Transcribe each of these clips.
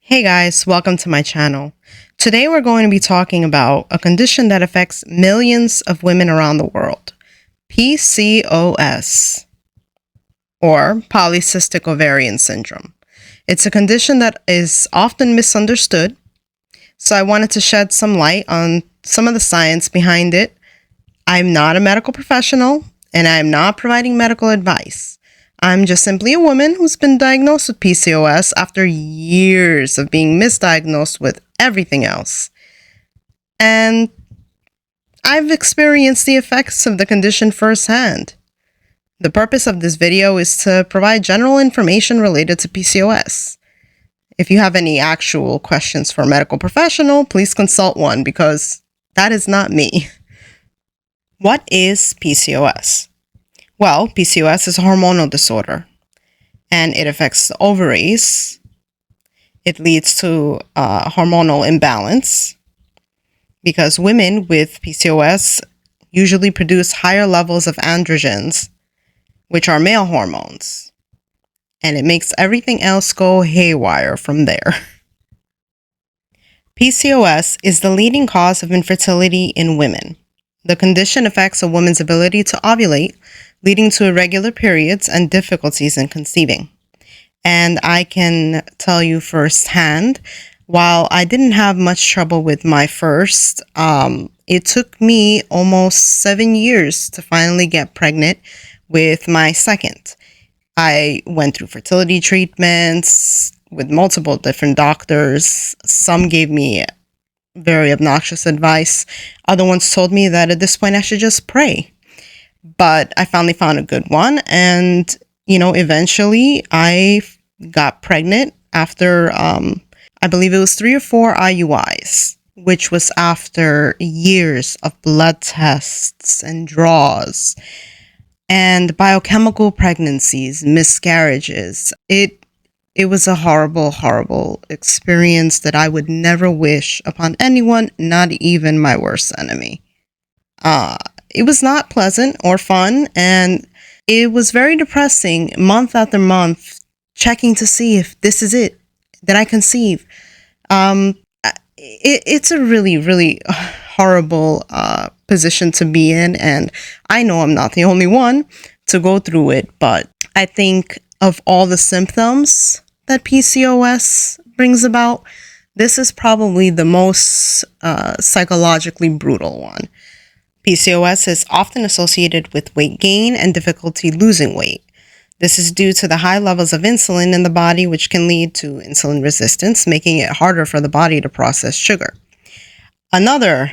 Hey guys, welcome to my channel. Today we're going to be talking about a condition that affects millions of women around the world, PCOS, or Polycystic Ovarian Syndrome. It's a condition that is often misunderstood, so I wanted to shed some light on some of the science behind it. I'm not a medical professional, and I'm not providing medical advice. I'm just simply a woman who's been diagnosed with PCOS after years of being misdiagnosed with everything else. And I've experienced the effects of the condition firsthand. The purpose of this video is to provide general information related to PCOS. If you have any actual questions for a medical professional, please consult one because that is not me. What is PCOS? Well, PCOS is a hormonal disorder, and it affects the ovaries. It leads to hormonal imbalance because women with PCOS usually produce higher levels of androgens, which are male hormones, and it makes everything else go haywire from there. PCOS is the leading cause of infertility in women. The condition affects a woman's ability to ovulate, leading to irregular periods and difficulties in conceiving. And I can tell you firsthand, while I didn't have much trouble with my first, it took me almost 7 years to finally get pregnant with my second. I went through fertility treatments with multiple different doctors. Some gave me very obnoxious advice. Other ones told me that at this point I should just pray. But I finally found a good one. And, eventually I got pregnant after, I believe it was 3 or 4 IUIs, which was after years of blood tests and draws and biochemical pregnancies, miscarriages. It was a horrible, horrible experience that I would never wish upon anyone, not even my worst enemy. It was not pleasant or fun, and it was very depressing month after month, checking to see if this is it, that I conceive. It's a really, really horrible position to be in, and I know I'm not the only one to go through it, but I think of all the symptoms that PCOS brings about, this is probably the most psychologically brutal one. PCOS is often associated with weight gain and difficulty losing weight. This is due to the high levels of insulin in the body, which can lead to insulin resistance, making it harder for the body to process sugar. Another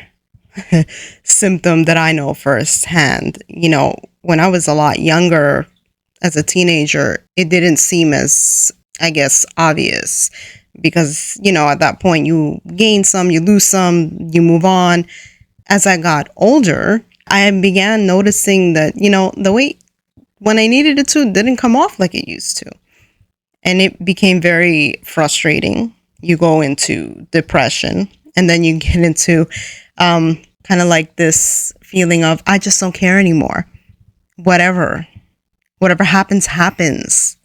symptom that I know firsthand, when I was a lot younger as a teenager, it didn't seem as, obvious because, at that point you gain some, you lose some, you move on. As I got older, I began noticing that, the weight, when I needed it to, didn't come off like it used to. And it became very frustrating. You go into depression, and then you get into kind of like this feeling of, I just don't care anymore. Whatever happens, happens.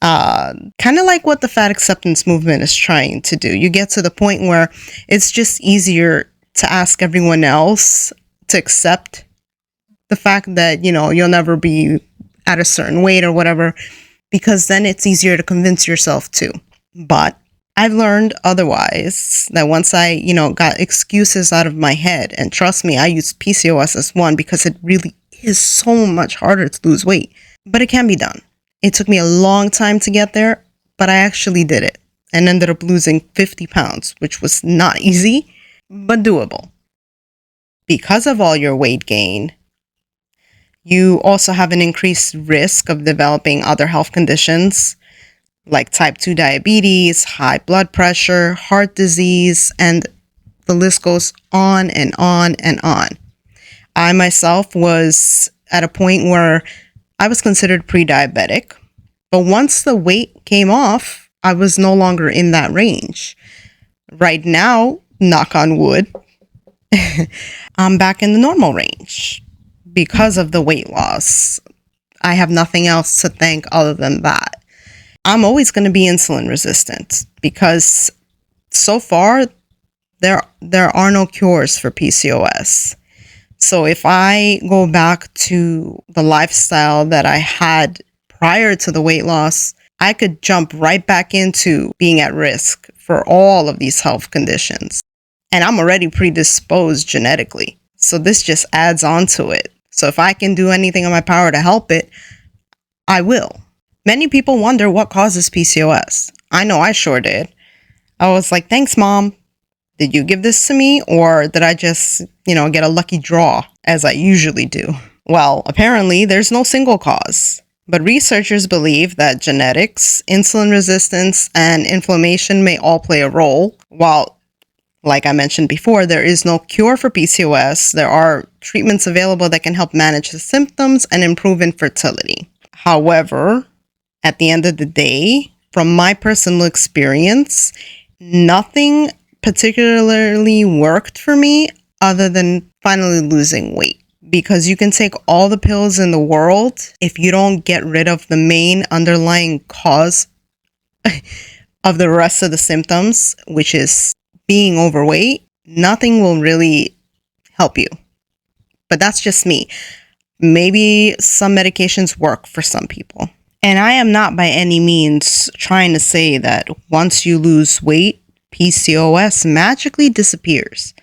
Kind of like what the fat acceptance movement is trying to do. You get to the point where it's just easier to ask everyone else to accept the fact that, you'll never be at a certain weight or whatever, because then it's easier to convince yourself too. But I've learned otherwise, that once I, got excuses out of my head, and trust me, I use PCOS as one because it really is so much harder to lose weight, but it can be done. It took me a long time to get there, but I actually did it and ended up losing 50 pounds, which was not easy, but doable. Because of all your weight gain, you also have an increased risk of developing other health conditions like type 2 diabetes, high blood pressure, heart disease, and the list goes on and on and on. I myself was at a point where I was considered pre-diabetic, but once the weight came off, I was no longer in that range. Right now, knock on wood, I'm back in the normal range because of the weight loss. I have nothing else to thank other than that. I'm always going to be insulin resistant because so far there are no cures for PCOS. So if I go back to the lifestyle that I had prior to the weight loss, I could jump right back into being at risk for all of these health conditions. And I'm already predisposed genetically. So this just adds on to it. So if I can do anything in my power to help it, I will. Many people wonder what causes PCOS. I know I sure did. I was like, thanks, Mom. Did you give this to me? Or did I just, get a lucky draw as I usually do? Well, apparently there's no single cause. But researchers believe that genetics, insulin resistance, and inflammation may all play a role. While, like I mentioned before, there is no cure for PCOS, there are treatments available that can help manage the symptoms and improve infertility. However, at the end of the day, from my personal experience, nothing particularly worked for me other than finally losing weight. Because you can take all the pills in the world, if you don't get rid of the main underlying cause of the rest of the symptoms, which is being overweight, nothing will really help you. But that's just me. Maybe some medications work for some people. And I am not by any means trying to say that once you lose weight, PCOS magically disappears,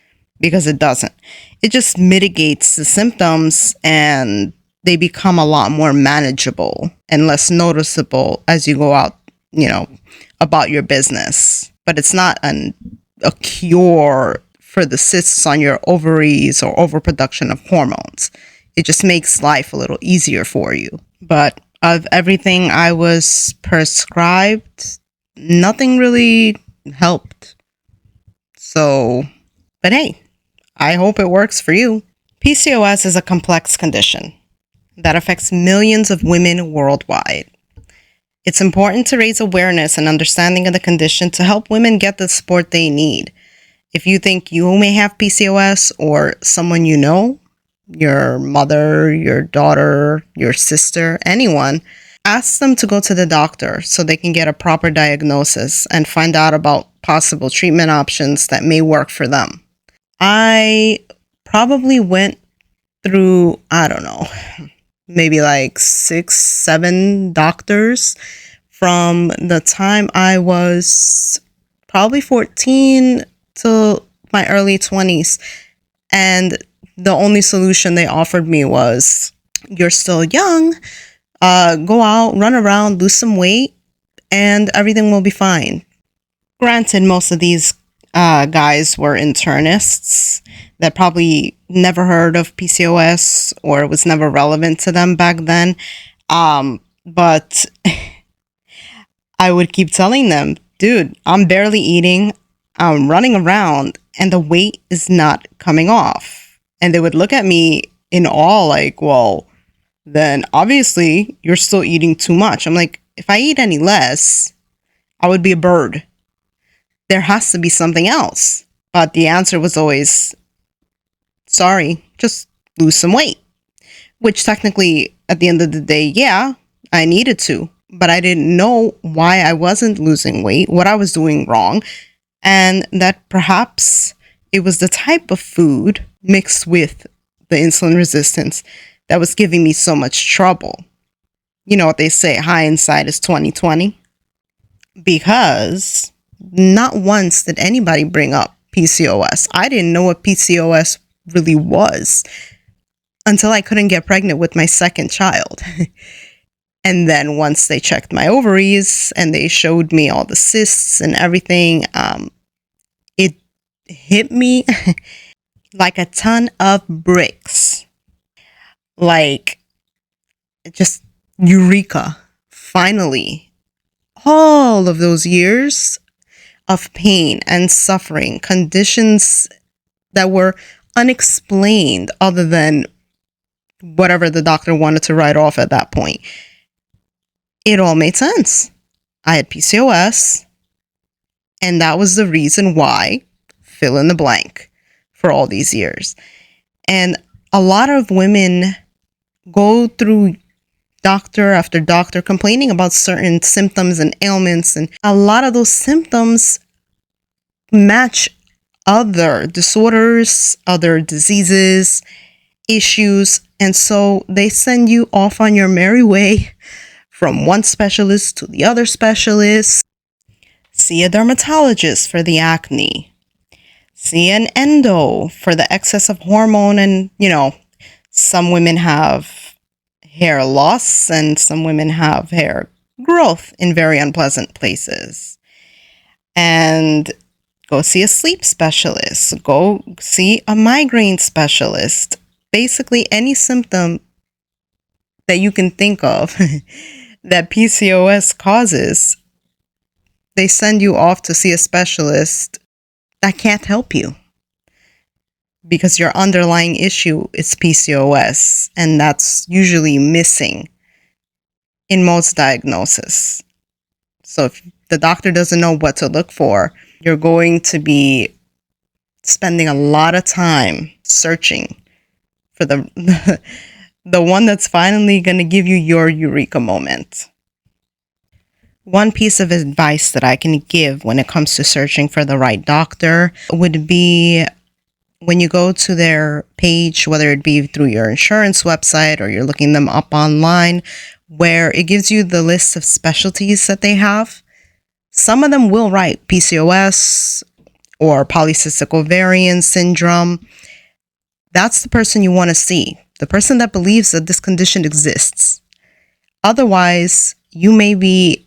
because it doesn't. It just mitigates the symptoms and they become a lot more manageable and less noticeable as you go out, about your business. But it's not a cure for the cysts on your ovaries or overproduction of hormones. It just makes life a little easier for you. But of everything I was prescribed, nothing really helped. So, but hey, I hope it works for you. PCOS is a complex condition that affects millions of women worldwide. It's important to raise awareness and understanding of the condition to help women get the support they need. If you think you may have PCOS or someone you know, your mother, your daughter, your sister, anyone, ask them to go to the doctor so they can get a proper diagnosis and find out about possible treatment options that may work for them. I probably went through, maybe like 6, 7 doctors from the time I was probably 14 to my early 20s. And the only solution they offered me was, you're still young, go out, run around, lose some weight, and everything will be fine. Granted, most of these guys were internists that probably never heard of PCOS or it was never relevant to them back then. But I would keep telling them, dude, I'm barely eating, I'm running around, and the weight is not coming off. And they would look at me in awe like, well, then obviously you're still eating too much. I'm like, if I eat any less, I would be a bird. There has to be something else. But the answer was always, sorry, just lose some weight. Which technically, at the end of the day, yeah, I needed to. But I didn't know why I wasn't losing weight, what I was doing wrong. And that perhaps it was the type of food mixed with the insulin resistance that was giving me so much trouble. You know what they say, hindsight is 20/20. Because not once did anybody bring up PCOS. I didn't know what PCOS really was until I couldn't get pregnant with my second child. And then once they checked my ovaries and they showed me all the cysts and everything, it hit me like a ton of bricks. Like, just eureka. Finally, all of those years of pain and suffering, conditions that were unexplained other than whatever the doctor wanted to write off at that point. It all made sense. I had PCOS, and that was the reason why, fill in the blank, for all these years. And a lot of women go through doctor after doctor complaining about certain symptoms and ailments, and a lot of those symptoms match other disorders, other diseases, issues, and so they send you off on your merry way from one specialist to the other specialist. See a dermatologist for the acne. See an endo for the excess of hormone, and some women have hair loss and some women have hair growth in very unpleasant places. And go see a sleep specialist. Go see a migraine specialist. Basically, any symptom that you can think of that PCOS causes, they send you off to see a specialist that can't help you because your underlying issue is PCOS, and that's usually missing in most diagnoses. So if the doctor doesn't know what to look for, you're going to be spending a lot of time searching for the one that's finally going to give you your eureka moment. One piece of advice that I can give when it comes to searching for the right doctor would be when you go to their page, whether it be through your insurance website or you're looking them up online, where it gives you the list of specialties that they have. Some of them will write PCOS or Polycystic Ovarian Syndrome. That's the person you want to see, the person that believes that this condition exists. Otherwise, you may be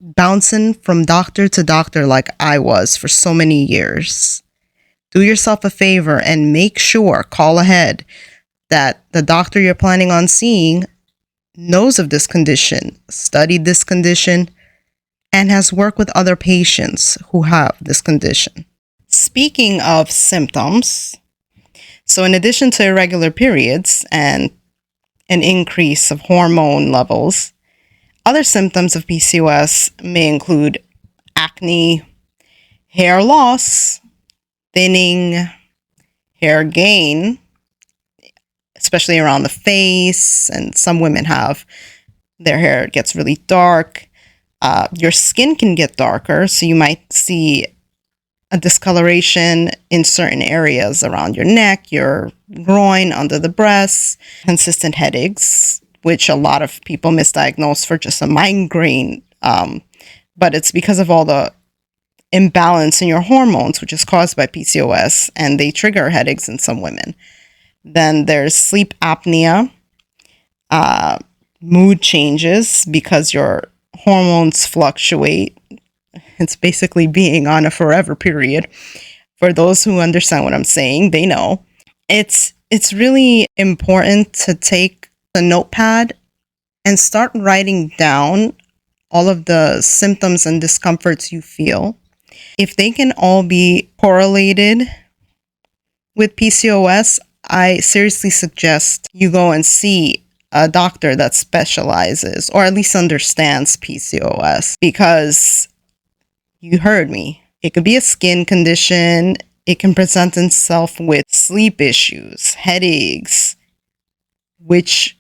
bouncing from doctor to doctor like I was for so many years. Do yourself a favor and make sure, call ahead, that the doctor you're planning on seeing knows of this condition, studied this condition, and has worked with other patients who have this condition. Speaking of symptoms, so in addition to irregular periods and an increase of hormone levels, other symptoms of PCOS may include acne, hair loss, thinning, hair gain, especially around the face, and some women have their hair gets really dark. Your skin can get darker, so you might see a discoloration in certain areas around your neck, your groin, under the breasts, consistent headaches, which a lot of people misdiagnose for just a migraine, but it's because of all the imbalance in your hormones, which is caused by PCOS, and they trigger headaches in some women. Then there's sleep apnea, mood changes because your hormones fluctuate. It's basically being on a forever period. For those who understand what I'm saying, they know. It's really important to take a notepad and start writing down all of the symptoms and discomforts you feel. If they can all be correlated with PCOS, I seriously suggest you go and see a doctor that specializes or at least understands PCOS, because you heard me. It could be a skin condition. It can present itself with sleep issues, headaches, which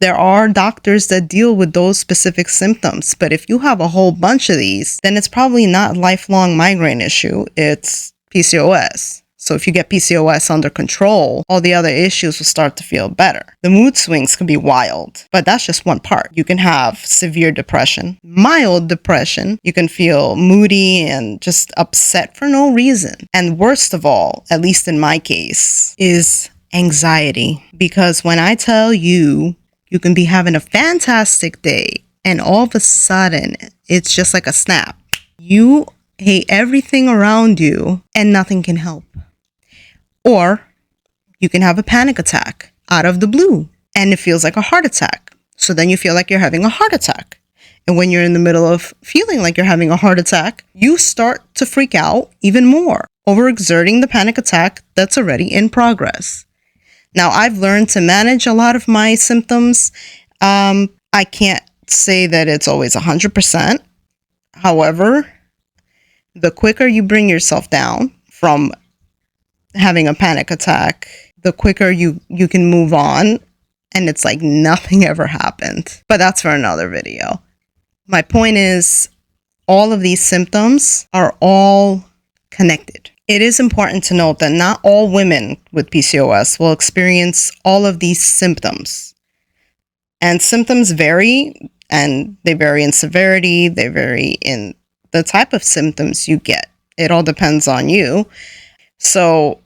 there are doctors that deal with those specific symptoms. But if you have a whole bunch of these, then it's probably not a lifelong migraine issue. It's PCOS. So if you get PCOS under control, all the other issues will start to feel better. The mood swings can be wild, but that's just one part. You can have severe depression, mild depression. You can feel moody and just upset for no reason. And worst of all, at least in my case, is anxiety. Because when I tell you, you can be having a fantastic day and all of a sudden it's just like a snap. You hate everything around you and nothing can help. Or you can have a panic attack out of the blue and it feels like a heart attack. So then you feel like you're having a heart attack. And when you're in the middle of feeling like you're having a heart attack, you start to freak out even more, overexerting the panic attack that's already in progress. Now, I've learned to manage a lot of my symptoms. I can't say that it's always 100%. However, the quicker you bring yourself down from having a panic attack, the quicker you can move on and it's like nothing ever happened. But that's for another video. My point is, all of these symptoms are all connected. It is important to note that not all women with PCOS will experience all of these symptoms. And symptoms vary, and they vary in severity, they vary in the type of symptoms you get. It all depends on you. So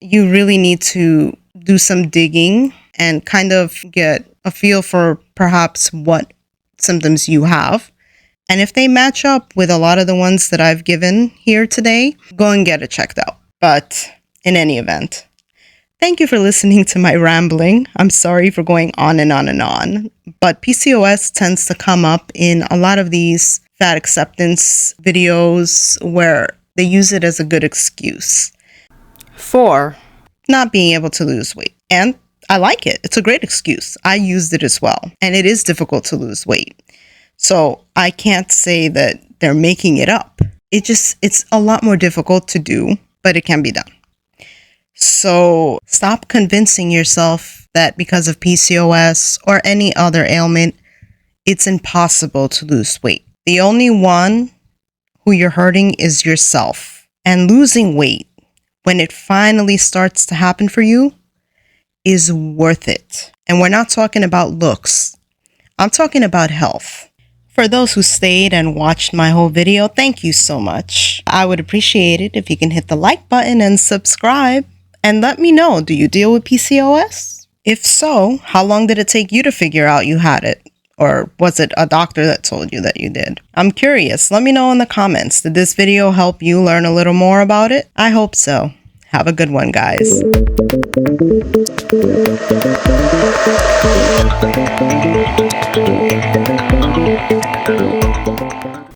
you really need to do some digging and kind of get a feel for perhaps what symptoms you have. And if they match up with a lot of the ones that I've given here today, go and get it checked out. But in any event, thank you for listening to my rambling. I'm sorry for going on and on and on, but PCOS tends to come up in a lot of these fat acceptance videos where they use it as a good excuse for not being able to lose weight. And I like it. It's a great excuse. I used it as well. And it is difficult to lose weight. So I can't say that they're making it up. It's a lot more difficult to do, but it can be done. So stop convincing yourself that because of PCOS or any other ailment, it's impossible to lose weight. The only one who you're hurting is yourself. And losing weight, when it finally starts to happen for you, is worth it. And we're not talking about looks. I'm talking about health. For those who stayed and watched my whole video, thank you so much. I would appreciate it if you can hit the like button and subscribe. And let me know, do you deal with PCOS? If so, how long did it take you to figure out you had it? Or was it a doctor that told you that you did? I'm curious. Let me know in the comments. Did this video help you learn a little more about it? I hope so. Have a good one, guys.